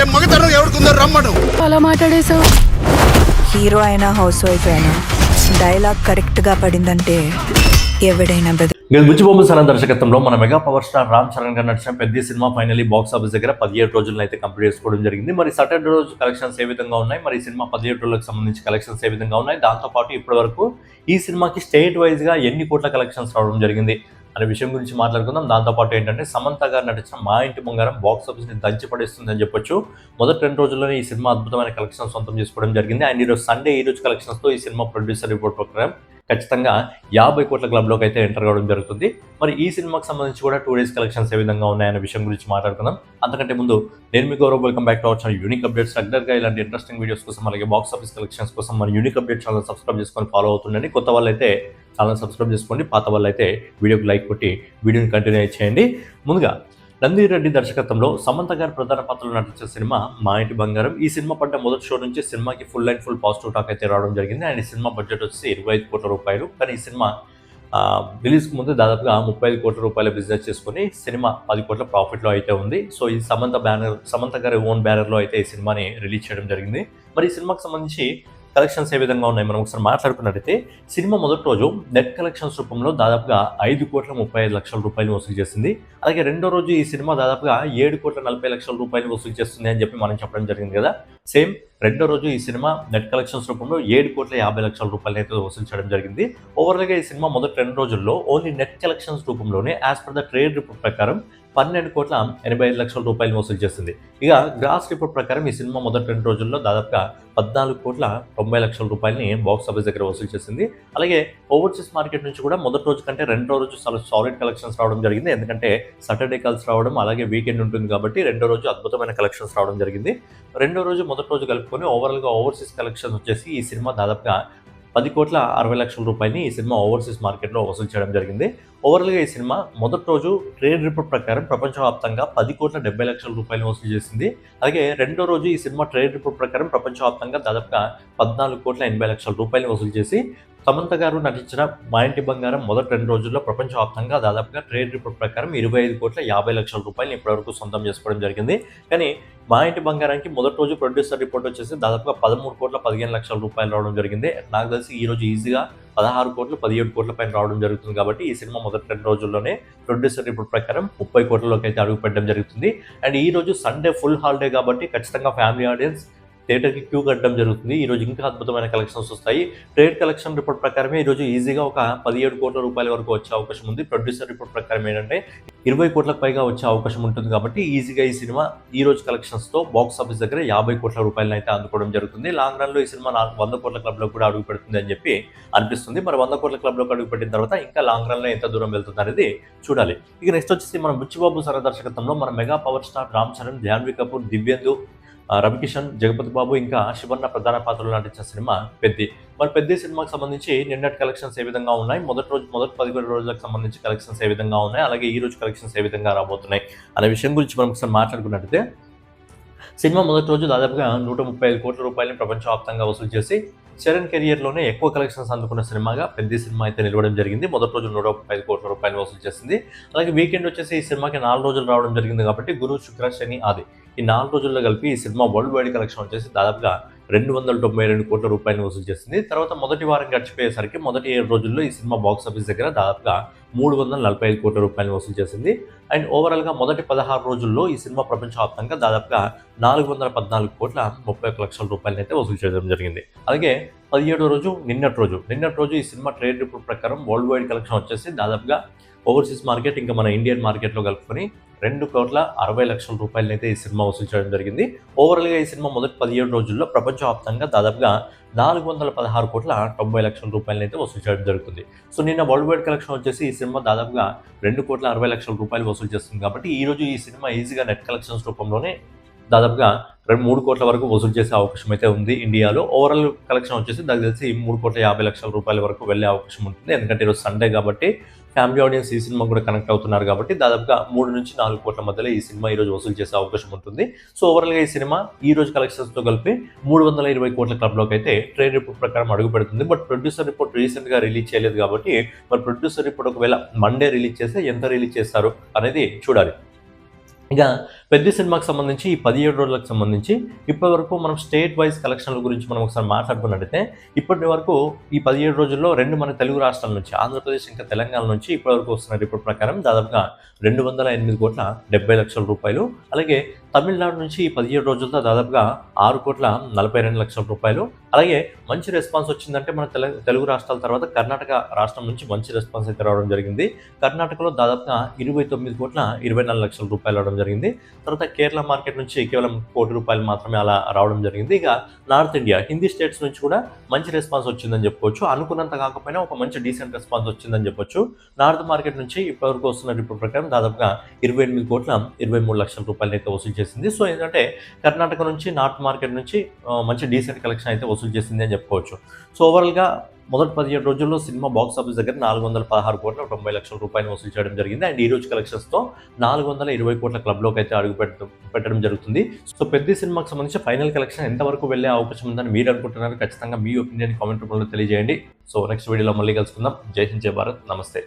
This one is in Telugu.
చేసే మగతనం ఎవరికుందో రమ్మను. అలా మాట్లాడేశావు. హీరో అయినా హౌస్ వైఫ్ అయినా డైలాగ్ కరెక్ట్గా పడిందంటే ఎవడైనా బుచ్చిబాబు సరైన దర్శకత్వంలో మన mega power star Ram Charan గారు నడిచిన పెద్ద సినిమా ఫైనల్లీ బాక్స్ ఆఫీస్ దగ్గర 17 రోజులను అయితే కంప్లీట్ చేసుకోవడం జరిగింది. మరి సాటర్డే రోజు కలెక్షన్స్ ఏ విధంగా ఉన్నాయి, మరి ఈ సినిమా 17 రోజులకు సంబంధించి కలెక్షన్స్ ఏ విధంగా ఉన్నాయి, దాంతోపాటు ఇప్పటి వరకు ఈ సినిమాకి స్టేట్ వైజ్గా ఎన్ని కోట్ల కలెక్షన్స్ రావడం జరిగింది అనే విషయం గురించి మాట్లాడుకుందాం. దాంతోపాటు ఏంటంటే సమంత గారు నటించిన మా ఇంటి బంగారం బాక్స్ ఆఫీస్ని దంచి పడేస్తుందని చెప్పొచ్చు. మొదటి 2 రోజుల్లోనే ఈ సినిమా అద్భుతమైన కలెక్షన్ సొంతం చేసుకోవడం జరిగింది. అండ్ ఈరోజు సండే ఈ రోజు కలెక్షన్స్తో ఈ సినిమా ప్రొడ్యూసర్ రిపోర్ట్ ప్రకారం ఖచ్చితంగా 50 కోట్ల క్లబ్లోకి అయితే ఎంటర్ కావడం జరుగుతుంది. మరి ఈ సినిమాకి సంబంధించి కూడా 2 డేస్ కలెక్షన్స్ ఏ విధంగా ఉన్నాయనే విషయం గురించి మాట్లాడుకుందాం. అంతకంటే ముందు నేను మీకు Gaurav, welcome back to our channel unique updates. రెగ్యులర్గా ఇలాంటి ఇంట్రెస్టింగ్ వీడియోస్ కోసం అలాగే బాక్స్ ఆఫీస్ కలెక్షన్స్ కోసం మన యూనిక్ అప్డేట్ ఛానల్ సబ్స్క్రైబ్ చేసుకొని ఫాలో అవుతుండండి. కొత్త వాళ్ళైతే ఛానల్ సబ్స్క్రైబ్ చేసుకోండి, పాత వాళ్ళైతే వీడియోకి లైక్ కొట్టి వీడియోని కంటిన్యూ చేయండి. ముందుగా నంది రెడ్డి దర్శకత్వంలో సమంత గారు ప్రధాన పాత్రలో నటించిన సినిమా మా ఇంటి బంగారం. ఈ సినిమా పడ్డ మొదటి షో నుంచి సినిమాకి full and full positive talk అయితే రావడం జరిగింది. అండ్ ఈ సినిమా బడ్జెట్ వచ్చి 25 కోట్ల రూపాయలు. కానీ ఈ సినిమా రిలీజ్కి ముందు దాదాపుగా 35 కోట్ల రూపాయల బిజినెస్ చేసుకుని సినిమా 10 కోట్ల ప్రాఫిట్లో అయితే ఉంది. సో ఈ సమంత గారి ఓన్ బ్యానర్లో అయితే ఈ సినిమాని రిలీజ్ చేయడం జరిగింది. మరి ఈ సినిమాకి సంబంధించి కలెక్షన్స్ ఏ విధంగా ఉన్నాయి మనం ఒకసారి మాట్లాడుకున్నట్టయితే, సినిమా మొదటి రోజు నెట్ కలెక్షన్స్ రూపంలో దాదాపుగా 5,35,00,000 రూపాయలు వసూలు చేసింది. అలాగే రెండో రోజు ఈ సినిమా దాదాపుగా 7,40,00,000 రూపాయలు వసూలు చేస్తుంది అని చెప్పి మనం చెప్పడం జరిగింది కదా. సేమ్ రెండో రోజు ఈ సినిమా నెట్ కలెక్షన్స్ రూపంలో 7,50,00,000 రూపాయలు అయితే వసూలు చేయడం జరిగింది. ఓవరాల్గా ఈ సినిమా మొదటి 2 రోజుల్లో ఓన్లీ నెట్ కలెక్షన్స్ రూపంలోనే as per the trade report ప్రకారం 12,85,00,000 రూపాయలు వసూలు చేస్తుంది. ఇక గ్రాస్ రిపోర్ట్ ప్రకారం ఈ సినిమా మొదటి 2 రోజుల్లో దాదాపుగా 14,90,00,000 రూపాయలని బాక్స్ ఆఫీస్ దగ్గర వసూలు చేసింది. అలాగే ఓవర్సీస్ మార్కెట్ నుంచి కూడా మొదటి రోజు కంటే రెండో రోజు చాలా సాలిడ్ కలెక్షన్స్ రావడం జరిగింది. ఎందుకంటే సాటర్డే కాల్స్ రావడం అలాగే వీకెండ్ ఉంటుంది కాబట్టి రెండో రోజు అద్భుతమైన కలెక్షన్స్ రావడం జరిగింది. రెండో రోజు మొదటి రోజు కలుపుకొని ఓవరాల్గా ఓవర్సీస్ కలెక్షన్స్ వచ్చేసి ఈ సినిమా దాదాపుగా 10,60,00,000 రూపాయలని ఈ సినిమా ఓవర్సీస్ మార్కెట్లో వసూలు చేయడం జరిగింది. ఓవరాల్గా ఈ సినిమా మొదటి రోజు ట్రేడ్ రిపోర్ట్ ప్రకారం ప్రపంచవ్యాప్తంగా 10,70,00,000 రూపాయలు వసూలు చేసింది. అలాగే రెండో రోజు ఈ సినిమా ట్రేడ్ రిపోర్ట్ ప్రకారం ప్రపంచవ్యాప్తంగా దాదాపుగా 14,80,00,000 రూపాయలు వసూలు చేసి సమంత గారు నటించిన మా ఇంటి బంగారం మొదటి 2 రోజుల్లో ప్రపంచవ్యాప్తంగా దాదాపుగా ట్రేడ్ రిపోర్ట్ ప్రకారం 25,50,00,000 రూపాయలు ఇప్పటివరకు సొంతం చేసుకోవడం జరిగింది. కానీ మా ఇంటి బంగారానికి మొదటి రోజు ప్రొడ్యూసర్ రిపోర్ట్ వచ్చేసి దాదాపుగా 13,15,00,000 రూపాయలు రావడం జరిగింది. నాకు తెలిసి ఈ రోజు ఈజీగా 16 కోట్లు 17 కోట్ల పైన రావడం జరుగుతుంది. కాబట్టి ఈ సినిమా మొదటి 2 రోజుల్లోనే ప్రొడ్యూసర్ రిపోర్ట్ ప్రకారం 30 కోట్లలోకి అయితే అడుగు పెట్టడం జరుగుతుంది. అండ్ ఈ రోజు సండే ఫుల్ హాలిడే కాబట్టి ఖచ్చితంగా ఫ్యామిలీ ఆడియన్స్ థియేటర్కి క్యూ కట్టడం జరుగుతుంది. ఈరోజు ఇంకా అద్భుతమైన కలెక్షన్స్ వస్తాయి. ట్రేడ్ కలెక్షన్ రిపోర్ట్ ప్రకారమే ఈరోజు ఈజీగా ఒక 17 కోట్ల రూపాయల వరకు వచ్చే అవకాశం ఉంది. ప్రొడ్యూసర్ రిపోర్ట్ ప్రకారం ఏంటంటే 20 కోట్లకు పైగా వచ్చే అవకాశం ఉంటుంది. కాబట్టి ఈజీగా ఈ సినిమా ఈ రోజు కలెక్షన్స్తో బాక్స్ ఆఫీస్ దగ్గర 50 కోట్ల రూపాయలను అయితే అందుకోవడం జరుగుతుంది. లాంగ్ రన్లో ఈ సినిమా 100 కోట్ల క్లబ్లో కూడా అడుగు పెడుతుంది అని చెప్పి అనిపిస్తుంది. మరి 100 కోట్ల క్లబ్లోకి అడుగు పెట్టిన తర్వాత ఇంకా లాంగ్ రన్లో ఎంత దూరం వెళ్తుంది అనేది చూడాలి. ఇక నెక్స్ట్ వచ్చేసి మన బుచ్చిబాబు సరైన దర్శకత్వంలో మన mega power star Ram Charan, Janhvi Kapoor, Divyendu, Ravi Kishan, Jagapathi Babu ఇంకా శివన్న ప్రధాన పాత్రలు నటించిన సినిమా పెద్ది. మరి పెద్ద సినిమాకి సంబంధించి నిన్నటి కలెక్షన్స్ ఏ విధంగా ఉన్నాయి, మొదటి 17 రోజులకు సంబంధించి కలెక్షన్స్ ఏ విధంగా ఉన్నాయి, అలాగే ఈ రోజు కలెక్షన్స్ ఏ విధంగా రాబోతున్నాయి అనే విషయం గురించి మనం ఒకసారి మాట్లాడుకున్నట్టయితే, సినిమా మొదటి రోజు దాదాపుగా 135 కోట్ల రూపాయలని ప్రపంచవ్యాప్తంగా వసూలు చేసి చరణ్ కెరియర్లోనే ఎక్కువ కలెక్షన్స్ అందుకున్న సినిమాగా పెద్ద సినిమా అయితే నిలవడం జరిగింది. మొదటి రోజు 135 కోట్ల రూపాయలు వసూలు చేసింది. అలాగే వీకెండ్ వచ్చేసి ఈ సినిమాకి 4 రోజులు రావడం జరిగింది. కాబట్టి గురు, శుక్ర, శని, ఆది ఈ 4 రోజుల్లో కలిపి ఈ సినిమా వరల్డ్ వైడ్ కలెక్షన్ వచ్చేసి దాదాపుగా 292 కోట్ల రూపాయలు వసూలు చేసింది. తర్వాత మొదటి వారం గడిచిపోయేసరికి మొదటి 7 రోజుల్లో ఈ సినిమా బాక్స్ ఆఫీస్ దగ్గర దాదాపుగా 345 కోట్ల రూపాయలు వసూలు చేసింది. అండ్ ఓవరాల్గా మొదటి 16 రోజుల్లో ఈ సినిమా ప్రపంచవ్యాప్తంగా దాదాపుగా 414 కోట్ల 31 లక్షల రూపాయలను అయితే వసూలు చేయడం జరిగింది. అలాగే 17వ రోజు నిన్నటి రోజు ఈ సినిమా ట్రేడ్ రిపోర్ట్ ప్రకారం వరల్డ్ వైడ్ కలెక్షన్ వచ్చేసి దాదాపుగా ఓవర్సీస్ మార్కెట్ ఇంకా మన ఇండియన్ మార్కెట్లో కలుపుకొని 2,60,00,000 రూపాయలని అయితే ఈ సినిమా వసూలు చేయడం జరిగింది. ఓవరాల్గా ఈ సినిమా మొదటి 17 రోజుల్లో ప్రపంచవ్యాప్తంగా దాదాపుగా 416,90,00,000 రూపాయలని అయితే వసూలు చేయడం జరుగుతుంది. సో నిన్న వరల్డ్ వైడ్ కలెక్షన్ వచ్చేసి ఈ సినిమా దాదాపుగా 2,60,00,000 రూపాయలు వసూలు చేస్తుంది. కాబట్టి ఈ రోజు ఈ సినిమా ఈజీగా నెట్ కలెక్షన్స్ రూపంలోనే దాదాపుగా 3 కోట్ల వరకు వసూలు చేసే అవకాశం అయితే ఉంది ఇండియాలో. ఓవరాల్ కలెక్షన్ వచ్చేసి నాకు తెలిసి 3,50,00,000 రూపాయల వరకు వెళ్ళే అవకాశం ఉంటుంది. ఎందుకంటే ఈరోజు సండే కాబట్టి ఫ్యామిలీ ఆడియన్స్ ఈ సినిమా కూడా కనెక్ట్ అవుతున్నారు కాబట్టి దాదాపుగా 3 నుంచి 4 కోట్ల మధ్యలో ఈ సినిమా ఈ రోజు వసూలు చేసే అవకాశం ఉంటుంది. సో ఓవరాల్గా ఈ సినిమా ఈ రోజు కలెక్షన్స్తో కలిపి 320 కోట్ల క్లబ్లోకి అయితే ట్రేడ్ రిపోర్ట్ ప్రకారం అడుగు పెడుతుంది. బట్ ప్రొడ్యూసర్ రిపోర్ట్ రీసెంట్గా రిలీజ్ చేయలేదు కాబట్టి మరి ప్రొడ్యూసర్ రిపోర్ట్ ఒకవేళ మండే రిలీజ్ చేస్తే ఎంత రిలీజ్ చేస్తారు అనేది చూడాలి. ఇక పెద్ద సినిమాకి సంబంధించి ఈ 17 రోజులకు సంబంధించి ఇప్పటివరకు మనం స్టేట్ వైజ్ కలెక్షన్ల గురించి మనం ఒకసారి మాట్లాడుకున్నట్టయితే ఇప్పటి వరకు ఈ 17 రోజుల్లో రెండు మన తెలుగు రాష్ట్రాల నుంచి ఆంధ్రప్రదేశ్ ఇంకా తెలంగాణ నుంచి ఇప్పటివరకు వస్తున్న రిపోర్ట్ ప్రకారం దాదాపుగా 208,70,00,000 రూపాయలు, అలాగే తమిళనాడు నుంచి ఈ 17 రోజులతో దాదాపుగా 6,42,00,000 రూపాయలు. అలాగే మంచి రెస్పాన్స్ వచ్చిందంటే మన తెలుగు రాష్ట్రాల తర్వాత కర్ణాటక రాష్ట్రం నుంచి మంచి రెస్పాన్స్ అయితే రావడం జరిగింది. కర్ణాటకలో దాదాపుగా 29,24,00,000 రూపాయలు రావడం జరిగింది. తర్వాత కేరళ మార్కెట్ నుంచి కేవలం ₹1 కోటి మాత్రమే అలా రావడం జరిగింది. ఇక నార్త్ ఇండియా హిందీ స్టేట్స్ నుంచి కూడా మంచి రెస్పాన్స్ వచ్చిందని చెప్పుకోవచ్చు. అనుకున్నంత కాకపోయినా ఒక మంచి డీసెంట్ రెస్పాన్స్ వచ్చిందని చెప్పొచ్చు. నార్త్ మార్కెట్ నుంచి ఇప్పటివరకు వస్తున్న రిపోర్ట్ ప్రకారం దాదాపుగా 28,23,00,000 రూపాయలు అయితే వసూలు చేసింది. సో ఏంటంటే కర్ణాటక నుంచి నార్త్ మార్కెట్ నుంచి మంచి డీసెంట్ కలెక్షన్ అయితే వసూలు చేసింది అని చెప్పుకోవచ్చు. సో ఓవరాల్గా మొదటి 17 రోజుల్లో సినిమా బాక్స్ ఆఫీస్ దగ్గర 416,90,00,000 రూపాయలు వసూలు చేయడం జరిగింది. అండ్ ఈ రోజు కలెక్షన్స్తో 420 కోట్ల క్లబ్లోకి అయితే అడుగు పెట్టడం జరుగుతుంది. సో పెద్ద సినిమాకి సంబంధించి ఫైనల్ కలెక్షన్ ఎంతవరకు వెళ్ళే అవకాశం ఉందని మీరు అనుకుంటున్నారు? ఖచ్చితంగా మీ ఒపీనియన్ కామెంట్ రూపంలో తెలియజేయండి. సో నెక్స్ట్ వీడియోలో మళ్ళీ కలుసుకుందాం. జై హింద్, జై భారత్, నమస్తే.